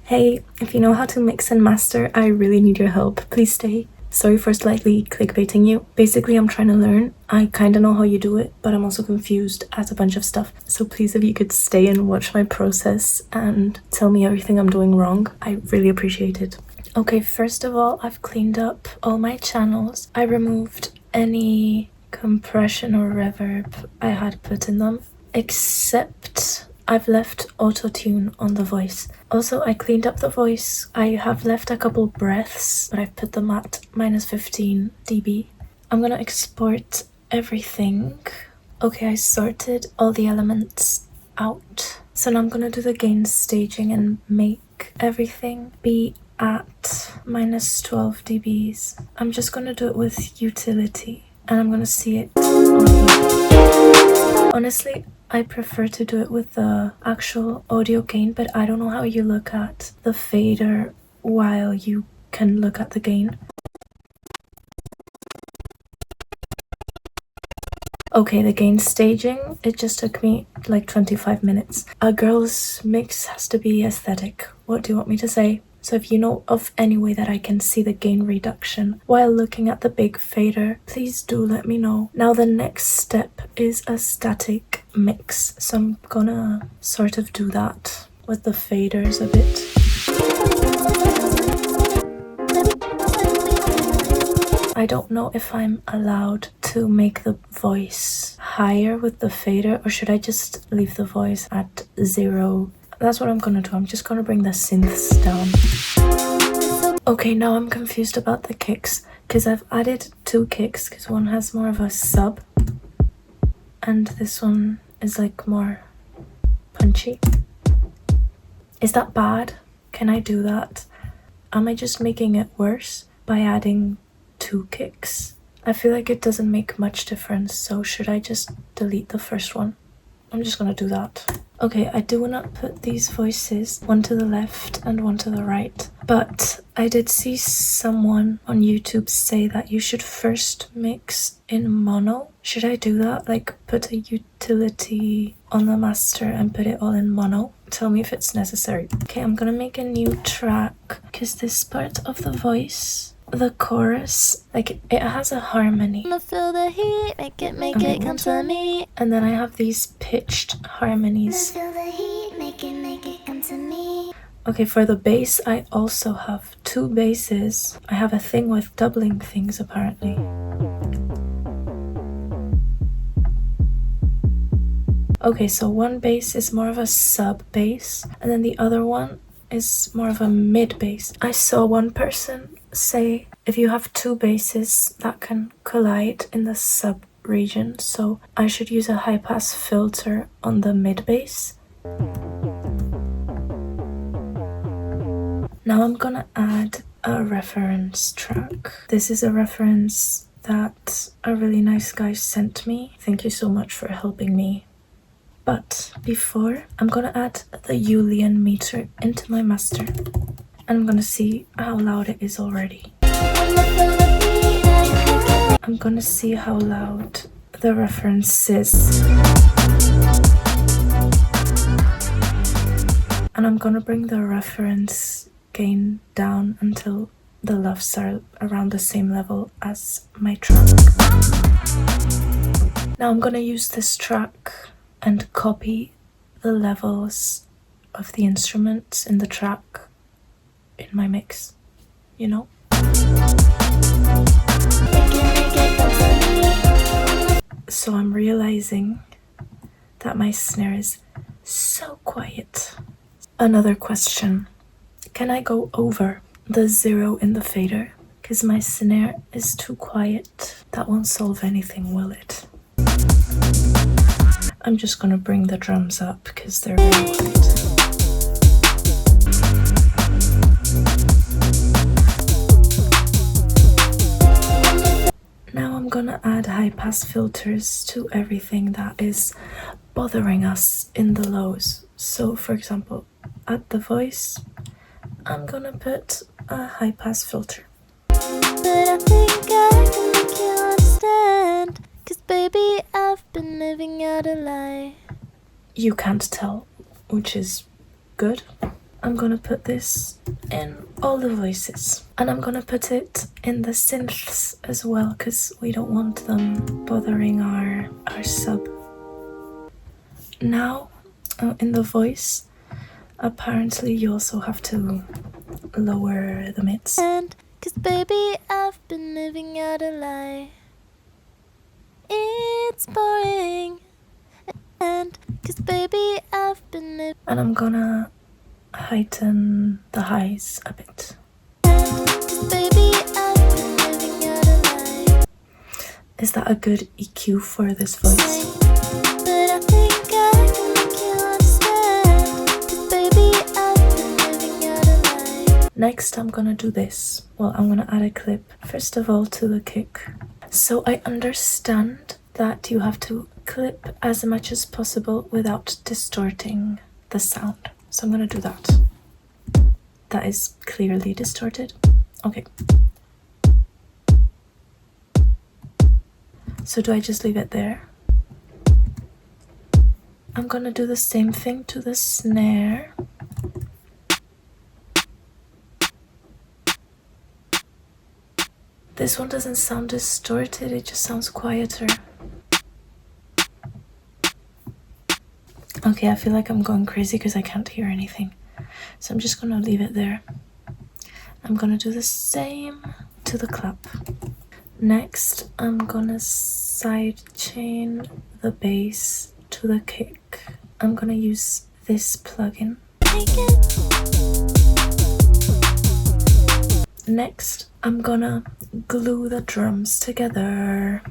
Hey, if you know how to mix and master, I really need your help. Please stay. Sorry for slightly clickbaiting you. Basically, I'm trying to learn. I kinda know how you do it, but I'm also confused at a bunch of stuff. So please, if you could stay and watch my process and tell me everything I'm doing wrong, I really appreciate it. Okay, first of all, I've cleaned up all my channels. I removed any compression or reverb I had put in them, except I've left auto-tune on the voice. Also, I cleaned up the voice. I have left a couple breaths, but I've put them at -15 dB. I'm gonna export everything. Okay, I sorted all the elements out. So now I'm gonna do the gain staging and make everything be at -12 dBs. I'm just gonna do it with utility, and I'm gonna see it on here. Honestly, I prefer to do it with the actual audio gain, but I don't know how you look at the fader while you can look at the gain. Okay, the gain staging, it just took me like 25 minutes. A girl's mix has to be aesthetic. What do you want me to say? So if you know of any way that I can see the gain reduction while looking at the big fader, please do let me know. Now the next step is a static mix. So I'm gonna sort of do that with the faders a bit. I don't know if I'm allowed to make the voice higher with the fader, or should I just leave the voice at 0? That's what I'm gonna do. I'm just gonna bring the synths down. Okay, now I'm confused about the kicks, because I've added 2 kicks, because one has more of a sub, and this one is like more punchy. Is that bad? Can I do that? Am I just making it worse by adding 2 kicks? I feel like it doesn't make much difference, so should I just delete the first one? I'm just gonna do that. Okay, I do wanna put these voices, one to the left and one to the right, but I did see someone on YouTube say that you should first mix in mono. Should I do that? Like put a utility on the master and put it all in mono? Tell me if it's necessary. Okay, I'm gonna make a new track, because this part of the voice, the chorus, like it has a harmony. I'ma feel the heat, make it come to me. And then I have these pitched harmonies. Feel the heat, make it come to me. Okay, for the bass, I also have 2 basses. I have a thing with doubling things apparently. Okay, so one bass is more of a sub bass, and then the other one is more of a mid bass. I saw one person say if you have 2 basses that can collide in the sub region, so I should use a high pass filter on the mid bass. Now I'm gonna add a reference track. This is a reference that a really nice guy sent me. Thank you so much for helping me. But before, I'm gonna add the Julian meter into my master, and I'm gonna see how loud it is already. I'm gonna see how loud the reference is. And I'm gonna bring the reference gain down until the lofts are around the same level as my track. Now I'm gonna use this track and copy the levels of the instruments in the track in my mix, you know? So I'm realizing that my snare is so quiet. Another question. Can I go over the 0 in the fader? Because my snare is too quiet. That won't solve anything, will it? I'm just gonna bring the drums up because they're very quiet. Now I'm gonna add high pass filters to everything that is bothering us in the lows. So for example, at the voice, I'm gonna put a high pass filter. But I think I can make you understand, 'cause baby, I've been living out a lie. You can't tell, which is good. I'm gonna put this in all the voices. And I'm gonna put it in the synths as well, because we don't want them bothering our sub. Now, in the voice, apparently you also have to lower the mids. And 'cause baby, I've been living out a lie. It's boring. And 'cause baby, I've been living. And I'm gonna heighten the highs a bit. 'Cause baby, I've been living out a lie. Is that a good EQ for this voice? But I think I can make you understand. 'Cause baby, I've been living out a lie. Next, I'm gonna do this. Well, I'm gonna add a clip, first of all, to the kick. So I understand that you have to clip as much as possible without distorting the sound. So I'm gonna do that. That is clearly distorted. Okay. So do I just leave it there? I'm gonna do the same thing to the snare. This one doesn't sound distorted, it just sounds quieter. Okay, I feel like I'm going crazy because I can't hear anything. So I'm just gonna leave it there. I'm gonna do the same to the clap. Next, I'm gonna sidechain the bass to the kick. I'm gonna use this plugin. Next, I'm gonna glue the drums together.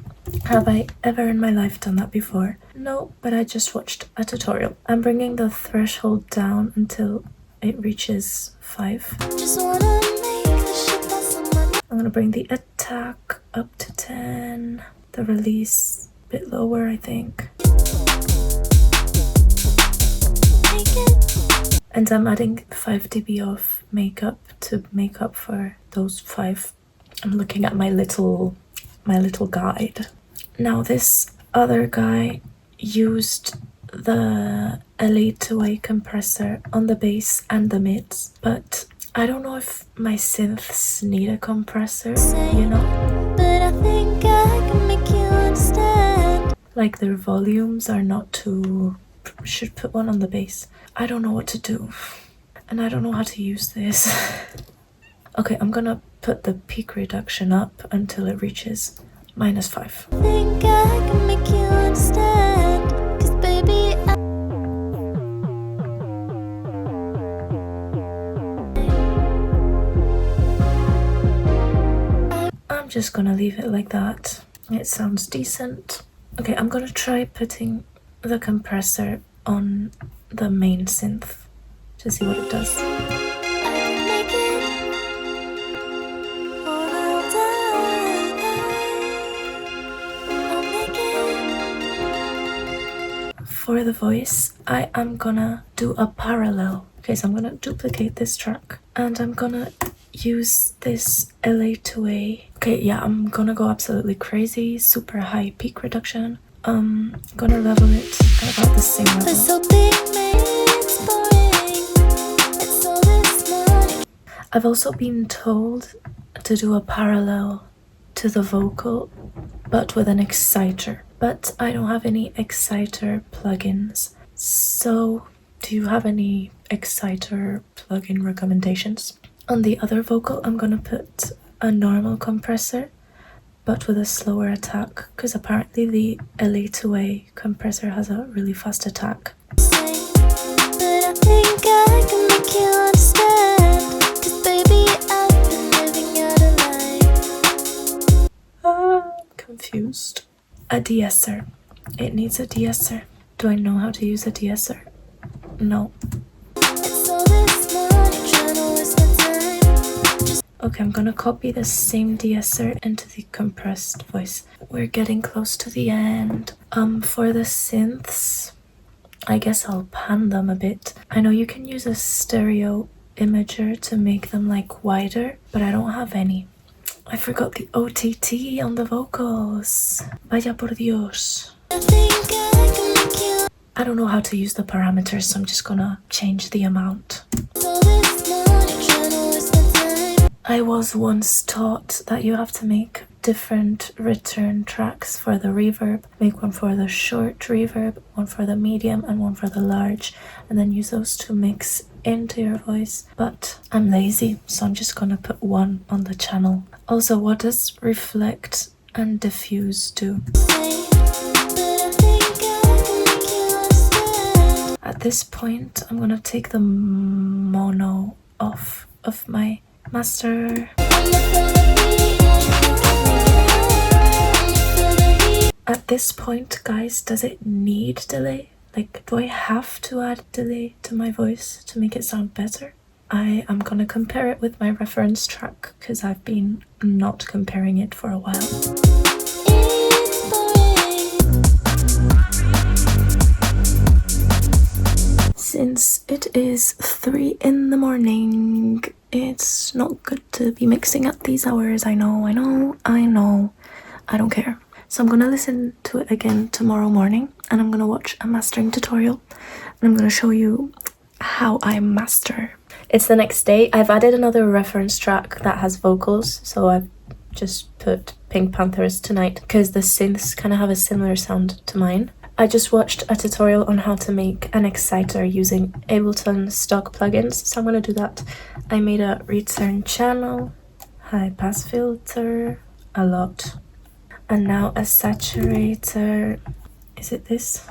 Have I ever in my life done that before? No, but I just watched a tutorial. I'm bringing the threshold down until it reaches 5. Just wanna make this shit pass on my. I'm gonna bring the attack up to 10. The release a bit lower, I think. And I'm adding 5 dB of makeup to make up for those 5. I'm looking at my little guide. Now this other guy used the LA2A compressor on the bass and the mids, but I don't know if my synths need a compressor, you know? But I think I can make you understand. Like their volumes are not too... Should put one on the bass. I don't know what to do. And I don't know how to use this. Okay, I'm gonna put the peak reduction up until it reaches -5. I think I can make you understand. 'Cause baby, I'm just gonna leave it like that. It sounds decent. Okay, I'm gonna try putting the compressor on the main synth to see what it does. I can make it. Or I'll die. I'll make it. For the voice, I am gonna do a parallel. Okay, so I'm gonna duplicate this track and I'm gonna use this LA2A. Okay, yeah, I'm gonna go absolutely crazy, super high peak reduction. Gonna level it at about the same level. But so big, man, it's boring. It's all this much. I've also been told to do a parallel to the vocal, but with an exciter. But I don't have any exciter plugins. So, do you have any exciter plugin recommendations? On the other vocal, I'm gonna put a normal compressor, but with a slower attack, because apparently the LA2A compressor has a really fast attack. But I think I can make you understand. 'Cause baby, I've been living out a lie. I'm confused. A de-esser. It needs a de-esser. Do I know how to use a de-esser? No. It's all this money trying to waste my time. Okay, I'm gonna copy the same de-esser into the compressed voice. We're getting close to the end. For the synths, I guess I'll pan them a bit. I know you can use a stereo imager to make them like wider, but I don't have any. I forgot the OTT on the vocals. Vaya por Dios. I think I can make you. I don't know how to use the parameters, so I'm just gonna change the amount. I was once taught that you have to make different return tracks for the reverb. Make one for the short reverb, one for the medium, and one for the large, and then use those to mix into your voice. But I'm lazy, so I'm just gonna put one on the channel. Also, what does reflect and diffuse do? At this point, I'm gonna take the mono off of my master. At this point, guys, does it need delay? Like, do I have to add delay to my voice to make it sound better? I am gonna compare it with my reference track because I've been not comparing it for a while. Since it is 3 in the morning, it's not good to be mixing at these hours. I know. I don't care. So I'm gonna listen to it again tomorrow morning, and I'm gonna watch a mastering tutorial, and I'm gonna show you how I master. It's the next day. I've added another reference track that has vocals, so I've just put Pinkpantheress tonight because the synths kind of have a similar sound to mine. I just watched a tutorial on how to make an exciter using Ableton stock plugins, so I'm gonna do that. I made a return channel, high pass filter, a lot, and now a saturator. Is it this?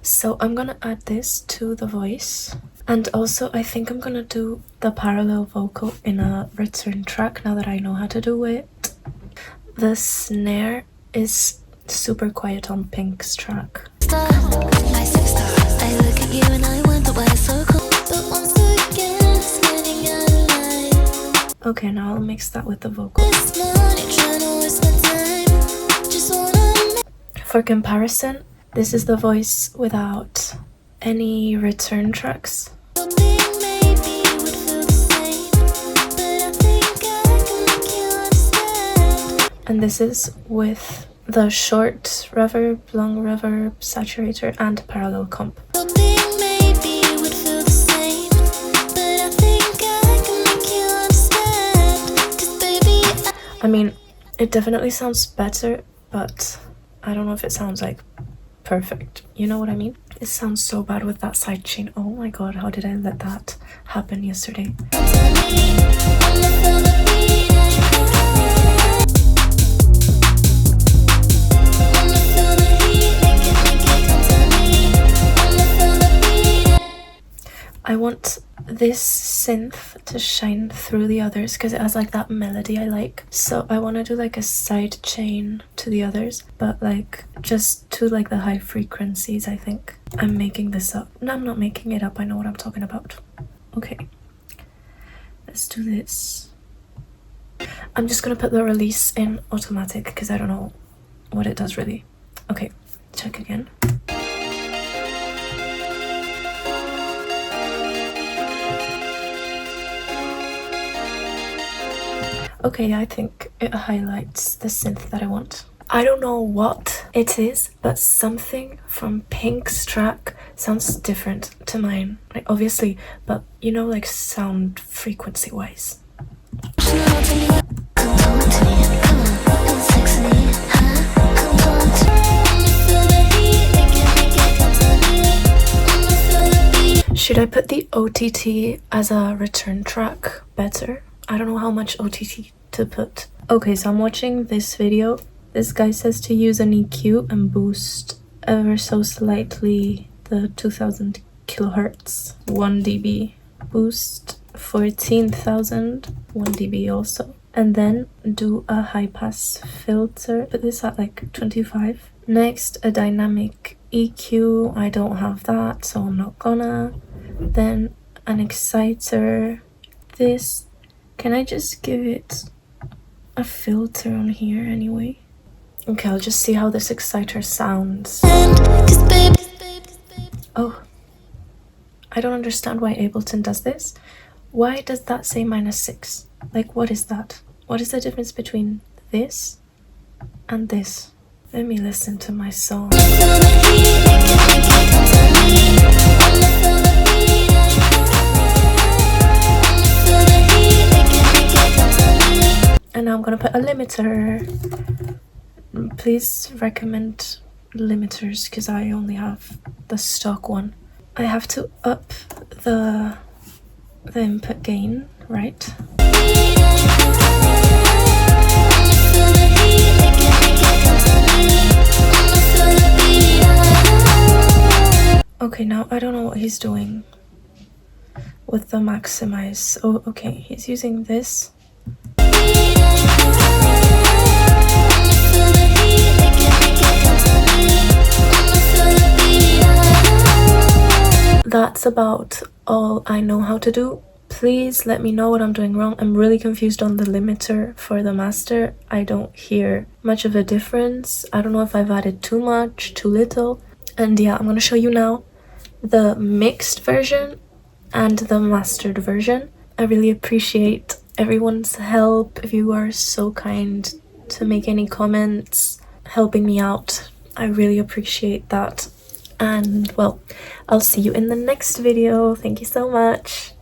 So I'm gonna add this to the voice, and also I think I'm gonna do the parallel vocal in a return track now that I know how to do it. The snare is super quiet on Pink's track. Okay, now I'll mix that with the vocal. For comparison, this is the voice without any return tracks. And this is with the short reverb, long reverb, saturator, and parallel comp. I mean, it definitely sounds better, but I don't know if it sounds like perfect. You know what I mean? It sounds so bad with that sidechain. Oh my god, how did I let that happen yesterday? I want this synth to shine through the others because it has like that melody I like. So I want to do like a side chain to the others, but like just to like the high frequencies, I think. I'm making this up. No, I'm not making it up. I know what I'm talking about. Okay. Let's do this. I'm just gonna put the release in automatic because I don't know what it does really. Okay, check again. Okay, I think it highlights the synth that I want. I don't know what it is, but something from Pink's track sounds different to mine. Like obviously, but you know, like sound frequency wise. Should I put the OTT as a return track better? I don't know how much OTT to put. Okay, so I'm watching this video. This guy says to use an EQ and boost ever so slightly the 2000 kilohertz, 1 dB. Boost 14,000, 1 dB also. And then do a high pass filter. Put this at like 25. Next, a dynamic EQ. I don't have that, so I'm not gonna. Then an exciter. This. Can I just give it a filter on here anyway? Okay, I'll just see how this exciter sounds. Oh, I don't understand why Ableton does this. Why does that say -6? Like, what is that? What is the difference between this and this? Let me listen to my song. And now I'm gonna put a limiter. Please recommend limiters because I only have the stock one. I have to up the input gain, right? Okay, now I don't know what he's doing with the maximize. Oh, okay, he's using this. That's about all I know how to do. Please let me know what I'm doing wrong. I'm really confused on the limiter for the master. I don't hear much of a difference. I don't know if I've added too much, too little. And yeah, I'm gonna show you now the mixed version and the mastered version. I really appreciate everyone's help. If you are so kind to make any comments helping me out, I really appreciate that. And well, I'll see you in the next video. Thank you so much.